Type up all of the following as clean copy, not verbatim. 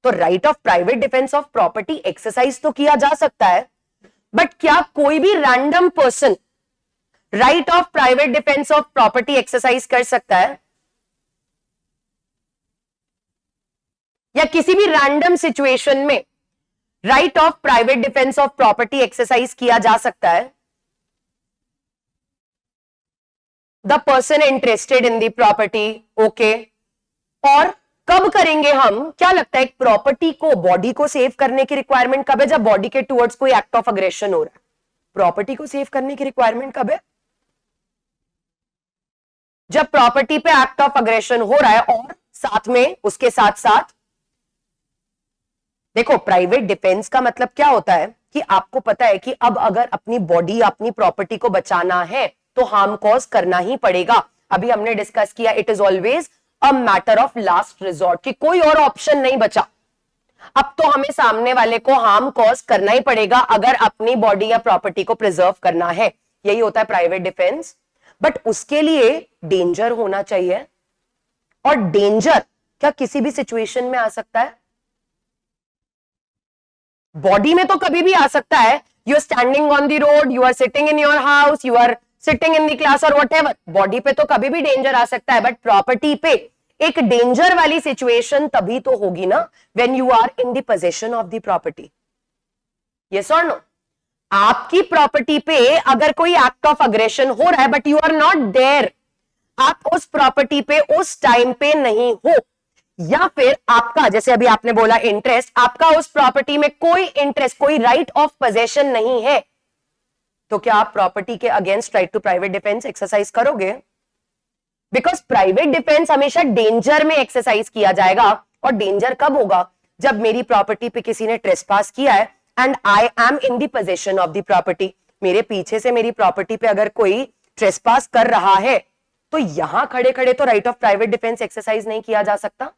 तो right of private defence of property exercise तो किया जा सकता है, बट क्या कोई भी random person right of private defence of property exercise कर सकता है? या किसी भी रैंडम सिचुएशन में right of private defence of property exercise किया जा सकता है? The person interested in the property, okay. और कब करेंगे हम? क्या लगता है प्रॉपर्टी को, बॉडी को सेव करने की रिक्वायरमेंट कब है? जब बॉडी के टुवर्ड्स कोई एक्ट ऑफ अग्रेशन हो रहा है। प्रॉपर्टी को सेव करने की रिक्वायरमेंट कब है? जब प्रॉपर्टी पे एक्ट ऑफ अग्रेशन हो रहा है और साथ में, उसके साथ साथ देखो, प्राइवेट डिफेंस का मतलब क्या होता है कि आपको पता है कि अब अगर अपनी बॉडी, अपनी प्रॉपर्टी को बचाना है तो हार्म कॉज करना ही पड़ेगा। अभी हमने डिस्कस किया, it is always a matter of last resort, कि कोई और ऑप्शन नहीं बचा। अब तो हमें सामने वाले को हार्म कॉज करना ही पड़ेगा अगर अपनी बॉडी या प्रॉपर्टी को प्रिजर्व करना है। यही होता है प्राइवेट डिफेंस। बट उसके लिए डेंजर होना चाहिए, और डेंजर क्या किसी भी सिचुएशन में आ सकता है? बॉडी में तो कभी भी आ सकता है। You are standing on the road, you are sitting in your house, you are sitting in the class और व्हाटएवर, बॉडी पे तो कभी भी डेंजर आ सकता है। बट प्रॉपर्टी पे एक डेंजर वाली सिचुएशन तभी तो होगी ना, when you are in the possession of the property. Yes और नो? आपकी प्रॉपर्टी पे अगर कोई एक्ट ऑफ अग्रेशन हो रहा है but you are not there, आप उस प्रॉपर्टी पे उस टाइम पे नहीं हो, या फिर आपका, जैसे अभी आपने बोला इंटरेस्ट, आपका उस प्रॉपर्टी में कोई इंटरेस्ट, कोई राइट ऑफ पोजेशन नहीं है, तो क्या आप प्रॉपर्टी के against right to private defence exercise करोगे? बिकॉज प्राइवेट डिफेंस हमेशा डेंजर में एक्सरसाइज किया जाएगा। और डेंजर कब होगा? जब मेरी प्रॉपर्टी पे किसी ने ट्रेसपास किया है and I am in the possession of the property. मेरे पीछे से मेरी प्रॉपर्टी पे अगर कोई ट्रेसपास कर रहा है तो यहां खड़े खड़े तो right of private defence exercise नहीं किया जा सकता।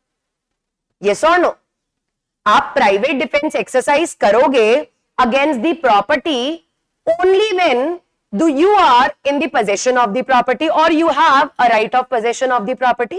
यस और नो? आप प्राइवेट डिफेंस एक्सरसाइज करोगे against the property only when you are in the possession of the property or you have a right of possession of the property.